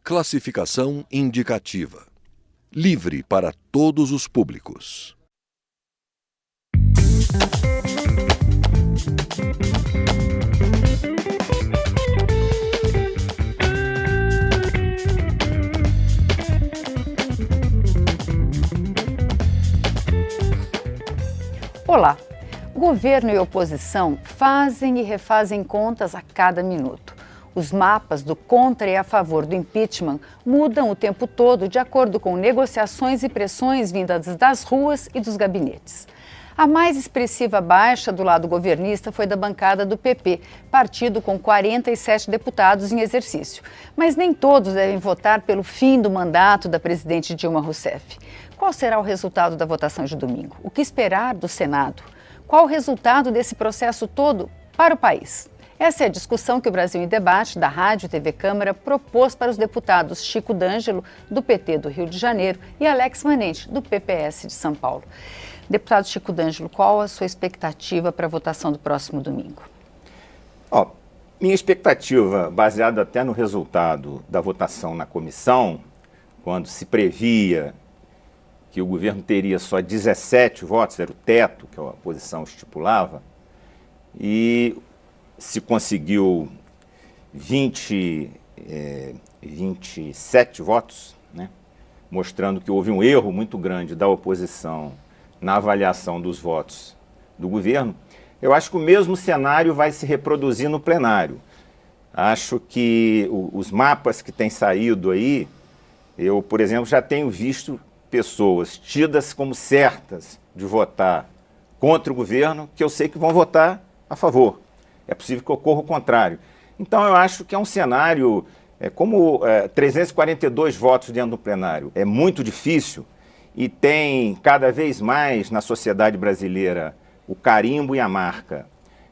Classificação indicativa. Livre para todos os públicos. Olá! Governo e oposição fazem e refazem contas a cada minuto. Os mapas do contra e a favor do impeachment mudam o tempo todo de acordo com negociações e pressões vindas das ruas e dos gabinetes. A mais expressiva baixa do lado governista foi da bancada do PP, partido com 47 deputados em exercício. Mas nem todos devem votar pelo fim do mandato da presidente Dilma Rousseff. Qual será o resultado da votação de domingo? O que esperar do Senado? Qual o resultado desse processo todo para o país? Essa é a discussão que o Brasil em Debate, da Rádio e TV Câmara, propôs para os deputados Chico D'Angelo, do PT do Rio de Janeiro, e Alex Manente, do PPS de São Paulo. Deputado Chico D'Angelo, qual a sua expectativa para a votação do próximo domingo? Minha expectativa, baseada até no resultado da votação na comissão, quando se previa que o governo teria só 17 votos, era o teto que a oposição estipulava, e se conseguiu 27 votos, né, mostrando que houve um erro muito grande da oposição na avaliação dos votos do governo. Eu acho que o mesmo cenário vai se reproduzir no plenário. Acho que os mapas que têm saído aí, eu, por exemplo, já tenho visto pessoas tidas como certas de votar contra o governo, que eu sei que vão votar a favor. É possível que ocorra o contrário. Então, eu acho que é um cenário, 342 votos dentro do plenário. É muito difícil e tem cada vez mais na sociedade brasileira o carimbo e a marca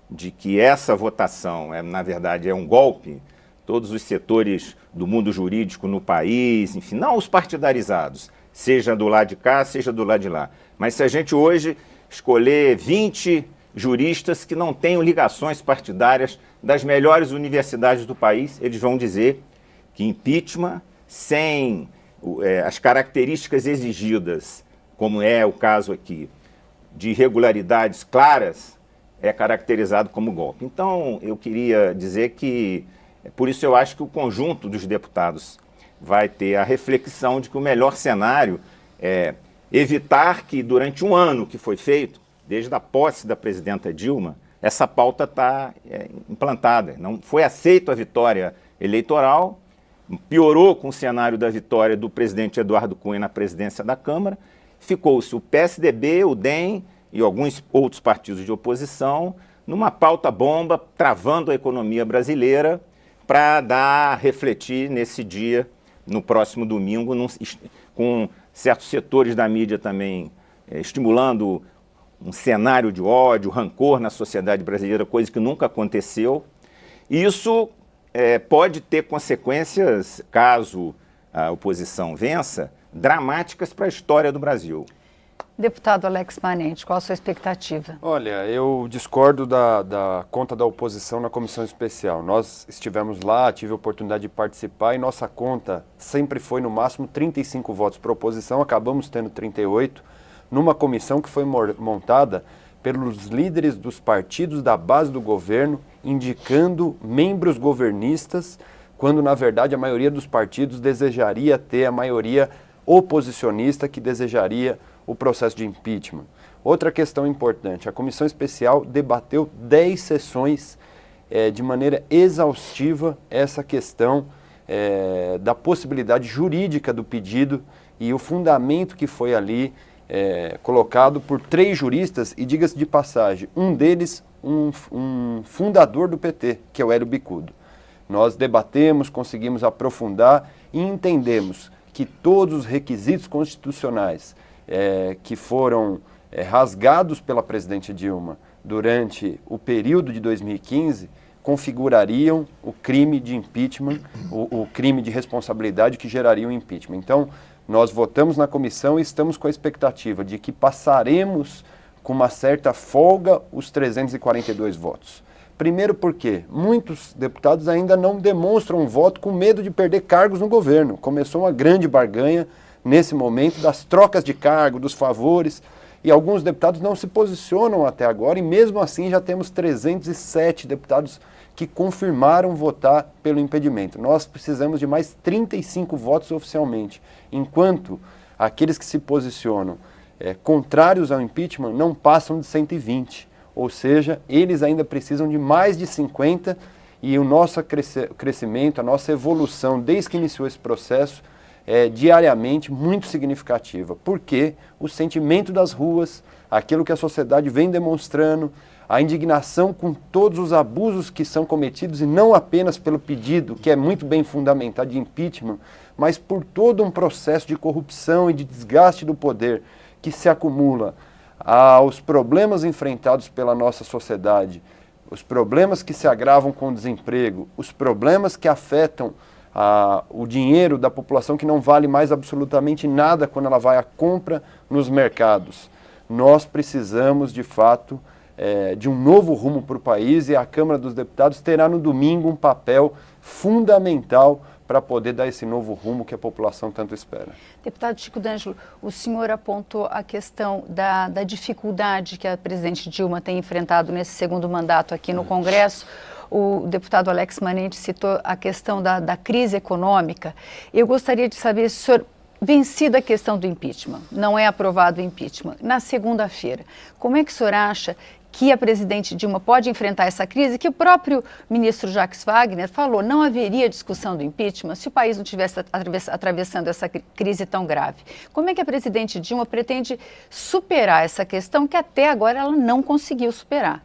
de que essa votação, na verdade, é um golpe. Todos os setores do mundo jurídico no país, enfim, não os partidarizados, seja do lado de cá, seja do lado de lá. Mas se a gente hoje escolher 20 juristas que não tenham ligações partidárias das melhores universidades do país, eles vão dizer que impeachment sem as características exigidas, como é o caso aqui, de irregularidades claras, é caracterizado como golpe. Então, eu queria dizer que, por isso eu acho que o conjunto dos deputados vai ter a reflexão de que o melhor cenário é evitar que durante um ano que foi feito, desde a posse da presidenta Dilma, essa pauta está implantada. Não foi aceita a vitória eleitoral, piorou com o cenário da vitória do presidente Eduardo Cunha na presidência da Câmara, ficou-se o PSDB, o DEM e alguns outros partidos de oposição numa pauta bomba, travando a economia brasileira, para refletir nesse dia, no próximo domingo, com certos setores da mídia também estimulando um cenário de ódio, rancor na sociedade brasileira, coisa que nunca aconteceu. Isso pode ter consequências, caso a oposição vença, dramáticas para a história do Brasil. Deputado Alex Manente, qual a sua expectativa? Olha, eu discordo da conta da oposição na comissão especial. Nós estivemos lá, tive a oportunidade de participar e nossa conta sempre foi no máximo 35 votos para a oposição, acabamos tendo 38, numa comissão que foi montada pelos líderes dos partidos da base do governo, indicando membros governistas, quando na verdade a maioria dos partidos desejaria ter a maioria oposicionista que desejaria o processo de impeachment. Outra questão importante, a comissão especial debateu 10 sessões de maneira exaustiva essa questão da possibilidade jurídica do pedido e o fundamento que foi ali colocado por 3 juristas, e diga-se de passagem, um deles um fundador do PT, que é o Hélio Bicudo. Nós debatemos, conseguimos aprofundar e entendemos que todos os requisitos constitucionais que foram rasgados pela presidente Dilma durante o período de 2015 configurariam o crime de impeachment, o crime de responsabilidade que geraria o impeachment. Então, nós votamos na comissão e estamos com a expectativa de que passaremos com uma certa folga os 342 votos. Primeiro porque muitos deputados ainda não demonstram voto com medo de perder cargos no governo. Começou uma grande barganha nesse momento das trocas de cargo, dos favores, e alguns deputados não se posicionam até agora, e mesmo assim já temos 307 deputados que confirmaram votar pelo impedimento. Nós precisamos de mais 35 votos oficialmente, enquanto aqueles que se posicionam contrários ao impeachment não passam de 120. Ou seja, eles ainda precisam de mais de 50 e o nosso crescimento, a nossa evolução desde que iniciou esse processo é diariamente muito significativa. Porque o sentimento das ruas, aquilo que a sociedade vem demonstrando, a indignação com todos os abusos que são cometidos, e não apenas pelo pedido, que é muito bem fundamentado, de impeachment, mas por todo um processo de corrupção e de desgaste do poder que se acumula aos problemas enfrentados pela nossa sociedade, os problemas que se agravam com o desemprego, os problemas que afetam o dinheiro da população, que não vale mais absolutamente nada quando ela vai à compra nos mercados. Nós precisamos, de fato, de um novo rumo para o país, e a Câmara dos Deputados terá no domingo um papel fundamental para poder dar esse novo rumo que a população tanto espera. Deputado Chico D'Angelo, o senhor apontou a questão da dificuldade que a presidente Dilma tem enfrentado nesse segundo mandato aqui no Congresso. O deputado Alex Manente citou a questão da crise econômica. Eu gostaria de saber se o senhor, vencida a questão do impeachment, não é aprovado o impeachment, na segunda-feira, como é que o senhor acha que a presidente Dilma pode enfrentar essa crise, que o próprio ministro Jacques Wagner falou, não haveria discussão do impeachment se o país não estivesse atravessando essa crise tão grave. Como é que a presidente Dilma pretende superar essa questão que até agora ela não conseguiu superar?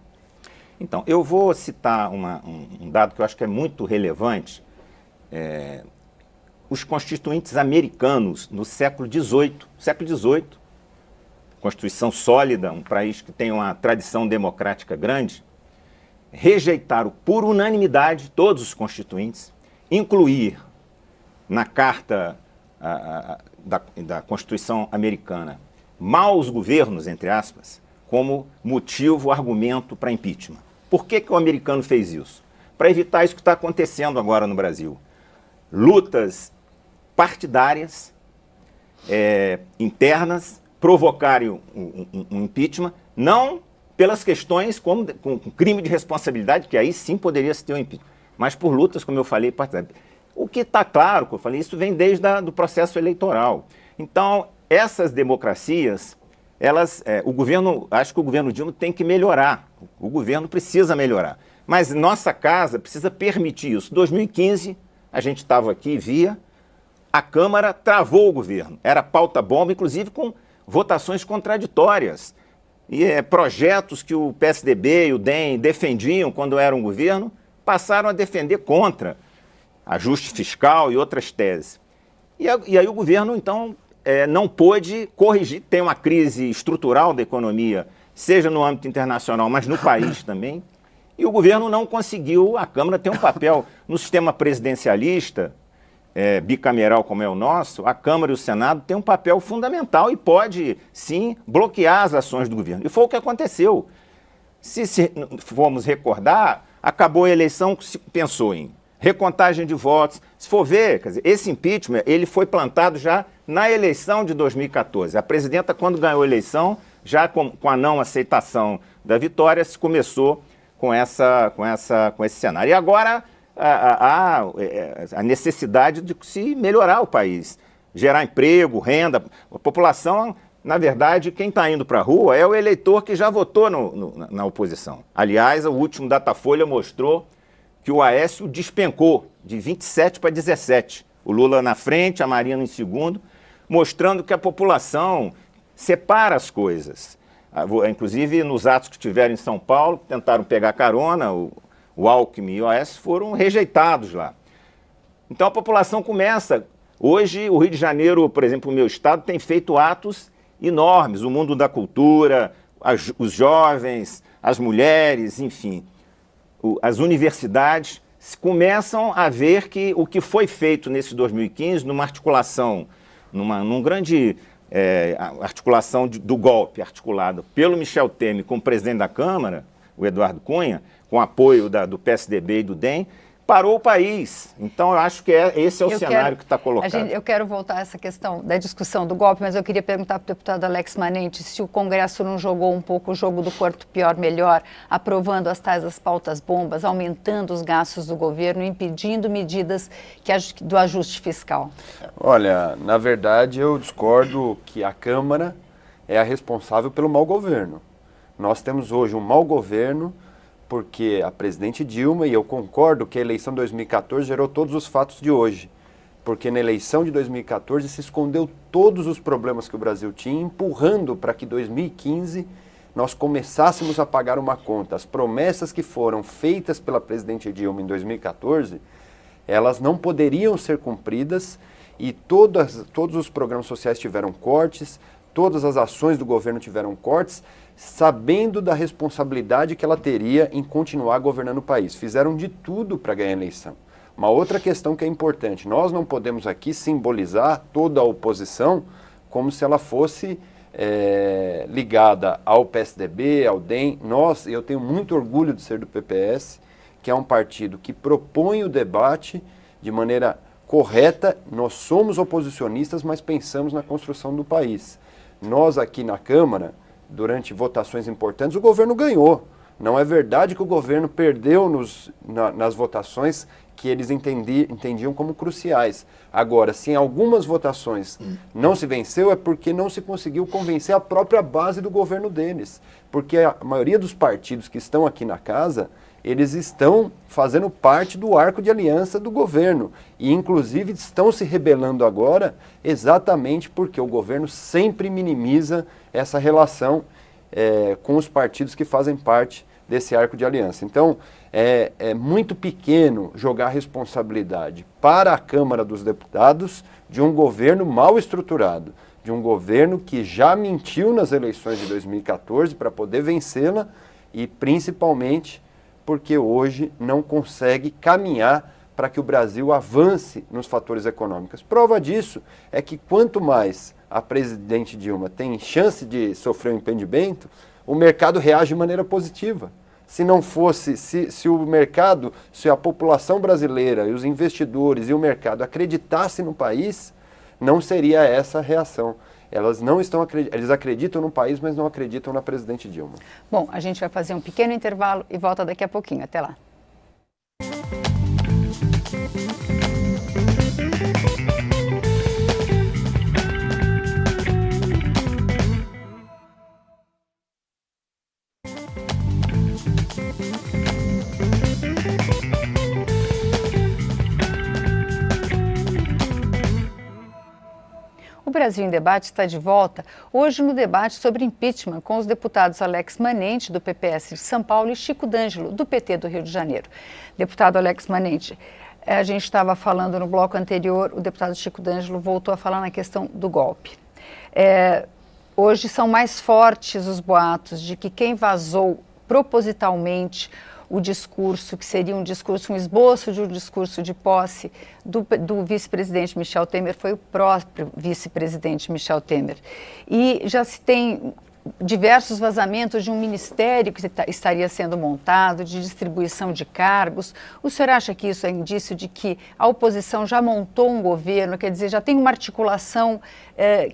Então, eu vou citar um dado que eu acho que é muito relevante. Os constituintes americanos no século XVIII, Constituição sólida, um país que tem uma tradição democrática grande, rejeitaram por unanimidade todos os constituintes, incluir na Carta da Constituição americana maus governos, entre aspas, como motivo, argumento para impeachment. Por que o americano fez isso? Para evitar isso que está acontecendo agora no Brasil. Lutas partidárias, internas, provocarem um impeachment, não pelas questões como com crime de responsabilidade, que aí sim poderia se ter um impeachment, mas por lutas, como eu falei, partidárias. O que está claro, como eu falei, isso vem desde o processo eleitoral. Então, essas democracias, o governo, acho que o governo Dilma tem que melhorar, o governo precisa melhorar, mas nossa casa precisa permitir isso. Em 2015, a gente estava aqui, via, a Câmara travou o governo, era pauta-bomba, inclusive com votações contraditórias, e projetos que o PSDB e o DEM defendiam quando eram governo, passaram a defender contra ajuste fiscal e outras teses. E aí o governo, então, não pôde corrigir, tem uma crise estrutural da economia, seja no âmbito internacional, mas no país também, e o governo não conseguiu, a Câmara tem um papel no sistema presidencialista, bicameral como é o nosso, a Câmara e o Senado têm um papel fundamental e pode, sim, bloquear as ações do governo. E foi o que aconteceu. Se formos recordar, acabou a eleição, se pensou em recontagem de votos. Se for ver, quer dizer, esse impeachment ele foi plantado já na eleição de 2014. A presidenta, quando ganhou a eleição, já com a não aceitação da vitória, se começou com esse cenário. E agora a necessidade de se melhorar o país, gerar emprego, renda. A população, na verdade, quem está indo para a rua é o eleitor que já votou na oposição. Aliás, o último Datafolha mostrou que o Aécio despencou de 27 para 17. O Lula na frente, a Marina em segundo, mostrando que a população separa as coisas. Inclusive, nos atos que tiveram em São Paulo, tentaram pegar carona, o Alckmin e o Aécio foram rejeitados lá. Então a população começa. Hoje, o Rio de Janeiro, por exemplo, o meu estado, tem feito atos enormes. O mundo da cultura, os jovens, as mulheres, enfim, as universidades começam a ver que o que foi feito nesse 2015, numa articulação, num grande articulação do golpe articulado pelo Michel Temer com o presidente da Câmara, o Eduardo Cunha, com apoio do PSDB e do DEM, parou o país. Então, eu acho que esse é o cenário que está colocado. Eu quero voltar a essa questão da discussão do golpe, mas eu queria perguntar para o deputado Alex Manente se o Congresso não jogou um pouco o jogo do quanto pior, melhor, aprovando as tais das pautas bombas, aumentando os gastos do governo, impedindo medidas do ajuste fiscal. Olha, na verdade, eu discordo que a Câmara é a responsável pelo mau governo. Nós temos hoje um mau governo porque a presidente Dilma, e eu concordo que a eleição de 2014 gerou todos os fatos de hoje, porque na eleição de 2014 se escondeu todos os problemas que o Brasil tinha, empurrando para que 2015 nós começássemos a pagar uma conta. As promessas que foram feitas pela presidente Dilma em 2014, elas não poderiam ser cumpridas e todos os programas sociais tiveram cortes, todas as ações do governo tiveram cortes, sabendo da responsabilidade que ela teria em continuar governando o país. Fizeram de tudo para ganhar a eleição. Uma outra questão que é importante, nós não podemos aqui simbolizar toda a oposição como se ela fosse ligada ao PSDB, ao DEM. Eu tenho muito orgulho de ser do PPS, que é um partido que propõe o debate de maneira correta. Nós somos oposicionistas, mas pensamos na construção do país. Nós aqui na Câmara, durante votações importantes, o governo ganhou. Não é verdade que o governo perdeu nas votações que eles entendiam como cruciais. Agora, se em algumas votações não se venceu, é porque não se conseguiu convencer a própria base do governo deles. Porque a maioria dos partidos que estão aqui na casa, eles estão fazendo parte do arco de aliança do governo. E, inclusive, estão se rebelando agora exatamente porque o governo sempre minimiza essa relação com os partidos que fazem parte desse arco de aliança. Então, é muito pequeno jogar a responsabilidade para a Câmara dos Deputados de um governo mal estruturado, de um governo que já mentiu nas eleições de 2014 para poder vencê-la e, principalmente, porque hoje não consegue caminhar para que o Brasil avance nos fatores econômicos. Prova disso é que quanto mais a presidente Dilma tem chance de sofrer um impedimento, o mercado reage de maneira positiva. Se não fosse, se o mercado, se a população brasileira e os investidores e o mercado acreditassem no país, não seria essa a reação. Eles acreditam no país, mas não acreditam na presidente Dilma. Bom, a gente vai fazer um pequeno intervalo e volta daqui a pouquinho. Até lá. O Brasil em Debate está de volta hoje no debate sobre impeachment com os deputados Alex Manente, do PPS de São Paulo, e Chico D'Angelo, do PT do Rio de Janeiro. Deputado Alex Manente, a gente estava falando no bloco anterior, o deputado Chico D'Angelo voltou a falar na questão do golpe. Hoje são mais fortes os boatos de que quem vazou propositalmente o discurso, que seria um esboço de um discurso de posse do vice-presidente Michel Temer, foi o próprio vice-presidente Michel Temer. E já se tem diversos vazamentos de um ministério que estaria sendo montado, de distribuição de cargos. O senhor acha que isso é indício de que a oposição já montou um governo, quer dizer, já tem uma articulação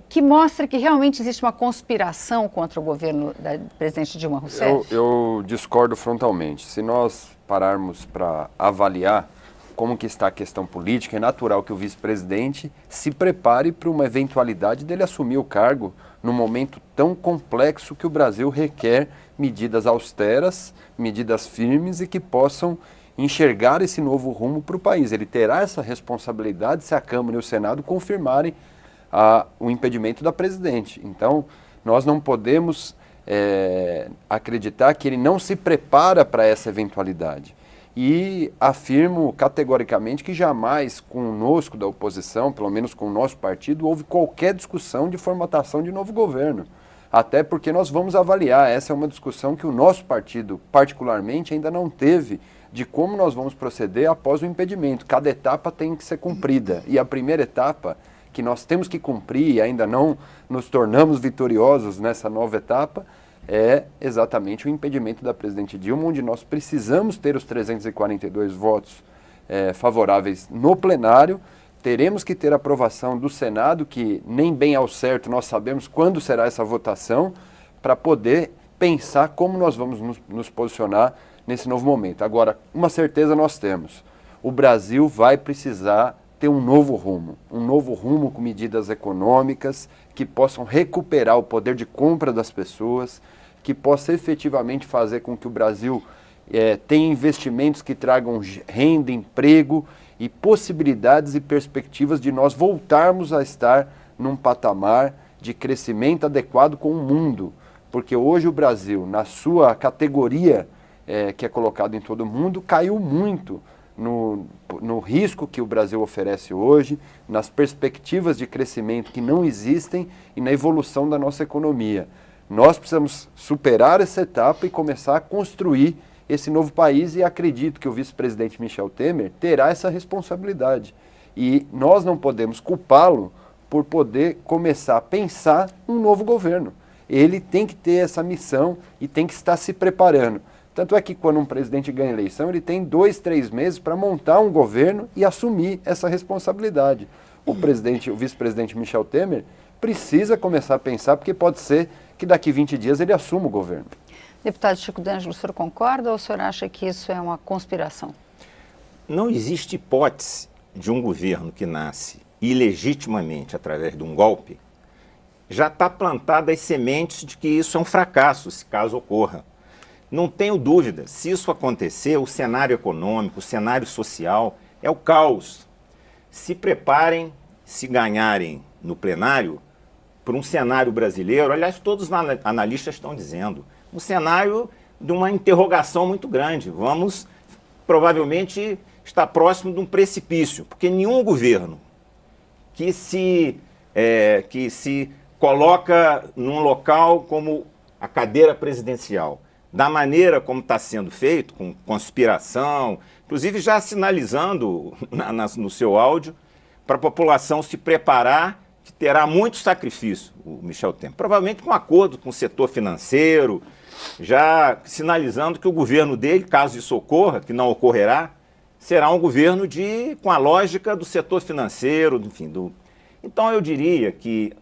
que mostra que realmente existe uma conspiração contra o governo da presidente Dilma Rousseff? Eu discordo frontalmente. Se nós pararmos para avaliar como que está a questão política, é natural que o vice-presidente se prepare para uma eventualidade dele assumir o cargo num momento tão complexo que o Brasil requer medidas austeras, medidas firmes e que possam enxergar esse novo rumo para o país. Ele terá essa responsabilidade se a Câmara e o Senado confirmarem o impedimento da presidente. Então, nós não podemos acreditar que ele não se prepara para essa eventualidade. E afirmo categoricamente que jamais conosco da oposição, pelo menos com o nosso partido, houve qualquer discussão de formatação de novo governo. Até porque nós vamos avaliar, essa é uma discussão que o nosso partido particularmente ainda não teve, de como nós vamos proceder após o impedimento. Cada etapa tem que ser cumprida. E a primeira etapa que nós temos que cumprir, e ainda não nos tornamos vitoriosos nessa nova etapa, é exatamente o impedimento da presidente Dilma, onde nós precisamos ter os 342 votos favoráveis no plenário. Teremos que ter aprovação do Senado, que nem bem ao certo nós sabemos quando será essa votação, para poder pensar como nós vamos nos posicionar nesse novo momento. Agora, uma certeza nós temos: o Brasil vai precisar ter um novo rumo com medidas econômicas que possam recuperar o poder de compra das pessoas, que possa efetivamente fazer com que o Brasil tenha investimentos que tragam renda, emprego e possibilidades e perspectivas de nós voltarmos a estar num patamar de crescimento adequado com o mundo. Porque hoje o Brasil, na sua categoria que é colocado em todo o mundo, caiu muito no risco que o Brasil oferece hoje, nas perspectivas de crescimento que não existem e na evolução da nossa economia. Nós precisamos superar essa etapa e começar a construir esse novo país, e acredito que o vice-presidente Michel Temer terá essa responsabilidade. E nós não podemos culpá-lo por poder começar a pensar um novo governo. Ele tem que ter essa missão e tem que estar se preparando. Tanto é que quando um presidente ganha eleição, ele tem 2, 3 meses para montar um governo e assumir essa responsabilidade. O vice-presidente Michel Temer precisa começar a pensar, porque pode ser que daqui 20 dias ele assuma o governo. Deputado Chico D'Angelo, o senhor concorda ou o senhor acha que isso é uma conspiração? Não existe hipótese de um governo que nasce ilegitimamente através de um golpe. Já está plantada as sementes de que isso é um fracasso, se caso ocorra. Não tenho dúvida, se isso acontecer, o cenário econômico, o cenário social é o caos. Se preparem, se ganharem no plenário, para um cenário brasileiro, aliás, todos os analistas estão dizendo, um cenário de uma interrogação muito grande. Vamos, provavelmente, estar próximo de um precipício, porque nenhum governo que se coloca num local como a cadeira presidencial, da maneira como está sendo feito, com conspiração, inclusive já sinalizando no seu áudio, para a população se preparar, que terá muito sacrifício, o Michel Temer. Provavelmente com acordo com o setor financeiro, já sinalizando que o governo dele, caso isso ocorra, que não ocorrerá, será um governo com a lógica do setor financeiro, enfim. Então eu diria que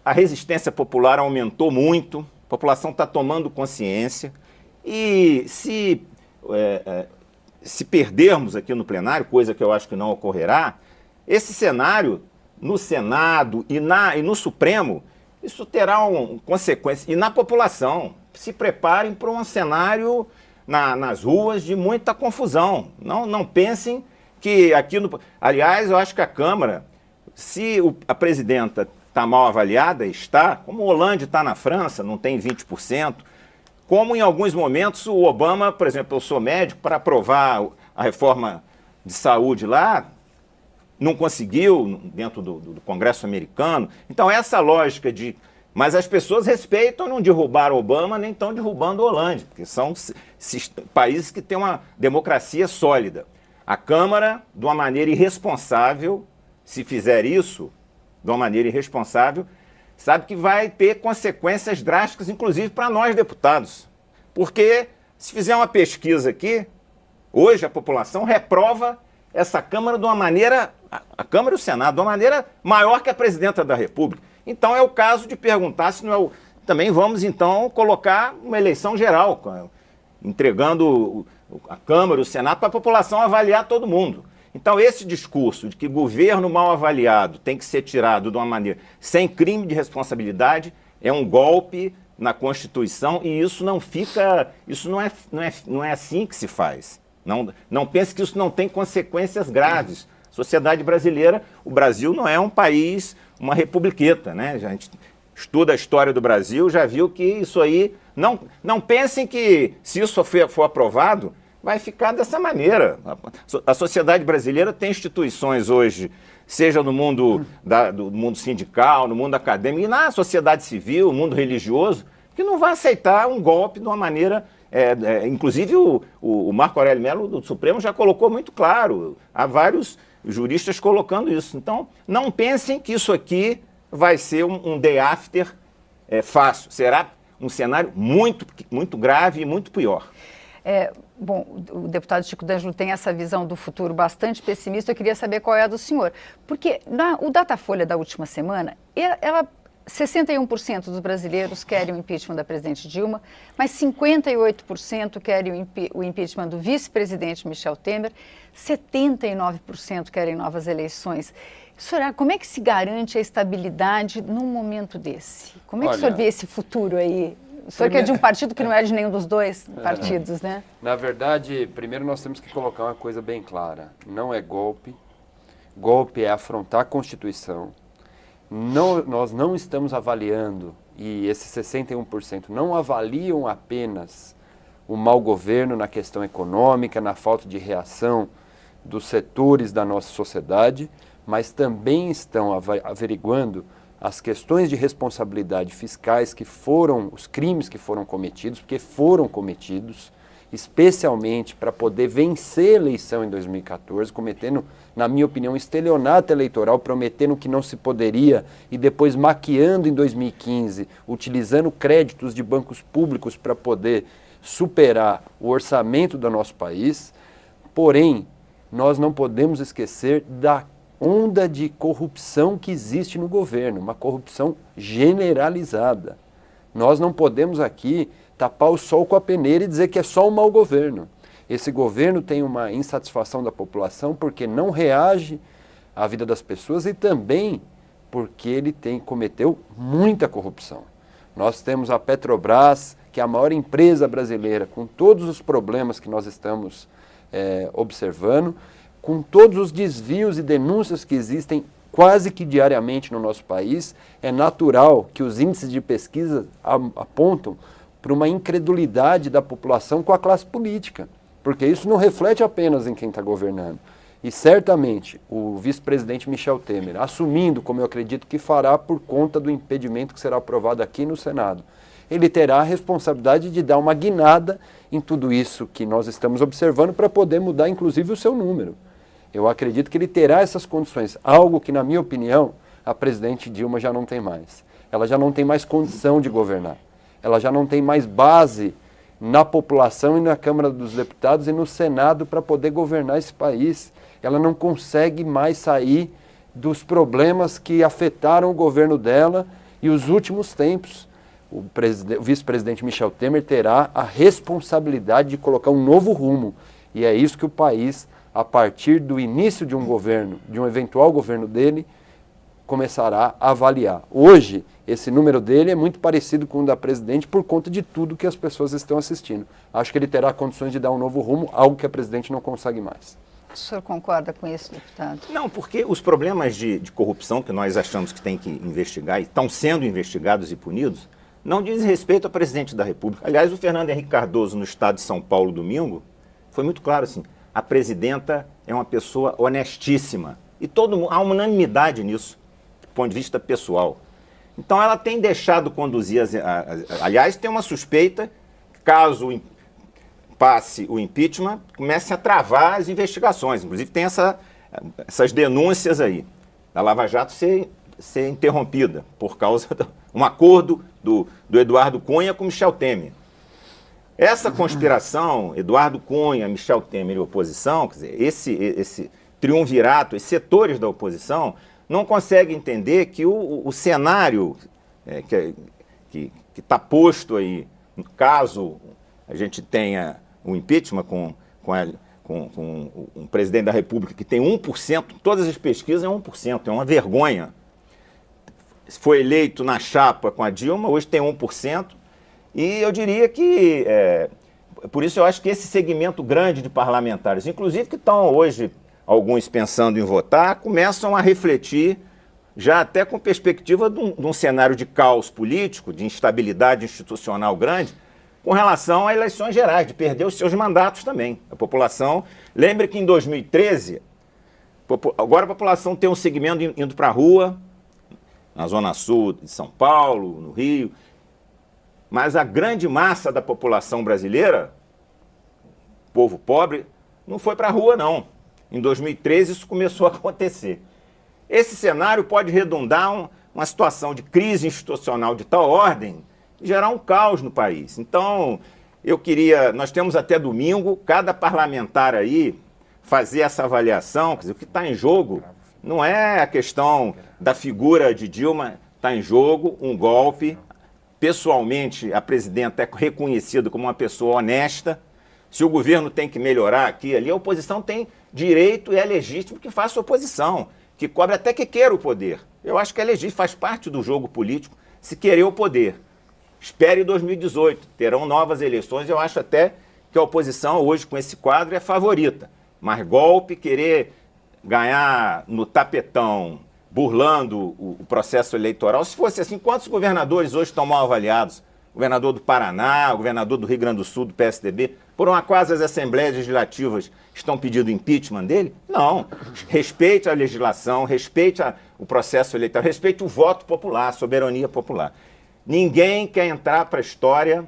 a resistência popular aumentou muito, a população está tomando consciência, e se perdermos aqui no plenário, coisa que eu acho que não ocorrerá, esse cenário no Senado e no Supremo, isso terá consequência. E na população, se preparem para um cenário nas ruas de muita confusão. Não pensem que aqui no... Aliás, eu acho que a Câmara, se a presidenta está mal avaliada, como o Hollande está na França, não tem 20%, como em alguns momentos o Obama, por exemplo, eu sou médico, para aprovar a reforma de saúde lá, não conseguiu dentro do Congresso americano. Então essa lógica mas as pessoas respeitam, não derrubaram Obama, nem estão derrubando o Hollande, porque são países que têm uma democracia sólida. A Câmara, de uma maneira irresponsável, se fizer isso, de uma maneira irresponsável, sabe que vai ter consequências drásticas, inclusive para nós deputados. Porque se fizer uma pesquisa aqui, hoje a população reprova essa Câmara de uma maneira, a Câmara e o Senado, de uma maneira maior que a presidenta da República. Então é o caso de perguntar se não é também vamos então colocar uma eleição geral, entregando a Câmara e o Senado para a população avaliar todo mundo. Então esse discurso de que governo mal avaliado tem que ser tirado de uma maneira sem crime de responsabilidade é um golpe na Constituição, e isso não é assim que se faz. Não pense que isso não tem consequências graves. Sociedade brasileira, o Brasil não é um país, uma republiqueta, né? A gente estuda a história do Brasil, já viu que isso aí... Não pensem que se isso for aprovado, vai ficar dessa maneira. A sociedade brasileira tem instituições hoje, seja no mundo do mundo sindical, no mundo acadêmico, e na sociedade civil, no mundo religioso, que não vai aceitar um golpe de uma maneira... inclusive o Marco Aurélio Mello do Supremo já colocou muito claro, há vários juristas colocando isso. Então, não pensem que isso aqui vai ser um day after fácil. Será um cenário muito, muito grave e muito pior. Bom, o deputado Chico D'Angelo tem essa visão do futuro bastante pessimista. Eu queria saber qual é a do senhor. Porque o Datafolha da última semana, 61% dos brasileiros querem o impeachment da presidente Dilma, mas 58% querem o impeachment do vice-presidente Michel Temer, 79% querem novas eleições. Senhor, como é que se garante a estabilidade num momento desse? Como é que o senhor vê esse futuro aí? O senhor que é de um partido que não é de nenhum dos dois partidos, né? Na verdade, primeiro nós temos que colocar uma coisa bem clara. Não é golpe. Golpe é afrontar a Constituição. Nós não estamos avaliando, e esses 61% não avaliam apenas o mau governo na questão econômica, na falta de reação dos setores da nossa sociedade, mas também estão averiguando as questões de responsabilidade fiscais que foram, os crimes que foram cometidos, porque foram cometidos, especialmente para poder vencer a eleição em 2014, cometendo, na minha opinião, estelionato eleitoral, prometendo que não se poderia e depois maquiando em 2015, utilizando créditos de bancos públicos para poder superar o orçamento do nosso país. Porém, nós não podemos esquecer da onda de corrupção que existe no governo, uma corrupção generalizada. Nós não podemos aqui tapar o sol com a peneira e dizer que é só um mau governo. Esse governo tem uma insatisfação da população porque não reage à vida das pessoas e também porque ele cometeu muita corrupção. Nós temos a Petrobras, que é a maior empresa brasileira, com todos os problemas que nós estamos observando, com todos os desvios e denúncias que existem quase que diariamente no nosso país. É natural que os índices de pesquisa apontam para uma incredulidade da população com a classe política, porque isso não reflete apenas em quem está governando. E certamente o vice-presidente Michel Temer, assumindo, como eu acredito que fará por conta do impedimento que será aprovado aqui no Senado, ele terá a responsabilidade de dar uma guinada em tudo isso que nós estamos observando para poder mudar, inclusive, o seu número. Eu acredito que ele terá essas condições, algo que, na minha opinião, a presidente Dilma já não tem mais. Ela já não tem mais condição de governar. Ela já não tem mais base na população e na Câmara dos Deputados e no Senado para poder governar esse país. Ela não consegue mais sair dos problemas que afetaram o governo dela e os últimos tempos. O vice-presidente Michel Temer terá a responsabilidade de colocar um novo rumo. E é isso que o país, a partir do início de um governo, de um eventual governo dele, começará a avaliar. Hoje, esse número dele é muito parecido com o da presidente por conta de tudo que as pessoas estão assistindo. Acho que ele terá condições de dar um novo rumo, algo que a presidente não consegue mais. O senhor concorda com isso, deputado? Não, porque os problemas de corrupção que nós achamos que tem que investigar e estão sendo investigados e punidos, não diz respeito ao presidente da República. Aliás, o Fernando Henrique Cardoso, no estado de São Paulo, domingo, foi muito claro assim, a presidenta é uma pessoa honestíssima. E há uma unanimidade nisso, do ponto de vista pessoal. Então ela tem deixado conduzir, aliás, tem uma suspeita, caso passe o impeachment, comece a travar as investigações. Inclusive tem essas denúncias aí, da Lava Jato ser interrompida por causa de um acordo do Eduardo Cunha com Michel Temer. Essa conspiração, Eduardo Cunha, Michel Temer e oposição, quer dizer, esse triunvirato, esses setores da oposição, não conseguem entender que o cenário que está posto aí, caso a gente tenha um impeachment com um presidente da República que tem 1%, todas as pesquisas é 1%, é uma vergonha. Foi eleito na chapa com a Dilma, hoje tem 1%, e eu diria que, por isso eu acho que esse segmento grande de parlamentares, inclusive que estão hoje, alguns pensando em votar, começam a refletir, já até com perspectiva de um cenário de caos político, de instabilidade institucional grande, com relação a eleições gerais, de perder os seus mandatos também. A população, lembre que em 2013, agora a população tem um segmento indo para a rua, na Zona Sul de São Paulo, no Rio, mas a grande massa da população brasileira, povo pobre, não foi para a rua, não. Em 2013 isso começou a acontecer. Esse cenário pode redundar uma situação de crise institucional de tal ordem gerar um caos no país. Então, nós temos até domingo, cada parlamentar aí fazer essa avaliação, quer dizer, o que está em jogo não é a questão da figura de Dilma, está em jogo um golpe. Pessoalmente, a presidenta é reconhecida como uma pessoa honesta. Se o governo tem que melhorar aqui e ali, a oposição tem direito e é legítimo que faça oposição, que cobre até que queira o poder. Eu acho que é legítimo, faz parte do jogo político se querer o poder. Espere 2018, terão novas eleições. Eu acho até que a oposição hoje com esse quadro é favorita. Mas golpe, querer ganhar no tapetão, burlando o processo eleitoral. Se fosse assim, quantos governadores hoje estão mal avaliados? O governador do Paraná, o governador do Rio Grande do Sul, do PSDB. Por um acaso as assembleias legislativas estão pedindo impeachment dele? Não. Respeite a legislação, respeite o processo eleitoral, respeite o voto popular, a soberania popular. Ninguém quer entrar para a história,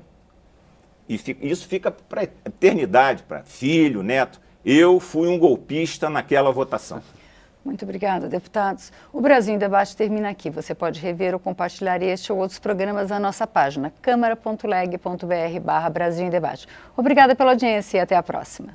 e isso fica para a eternidade, para filho, neto. Eu fui um golpista naquela votação. Muito obrigada, deputados. O Brasil em Debate termina aqui. Você pode rever ou compartilhar este ou outros programas na nossa página câmara.leg.br/Brasil em Debate. Obrigada pela audiência e até a próxima.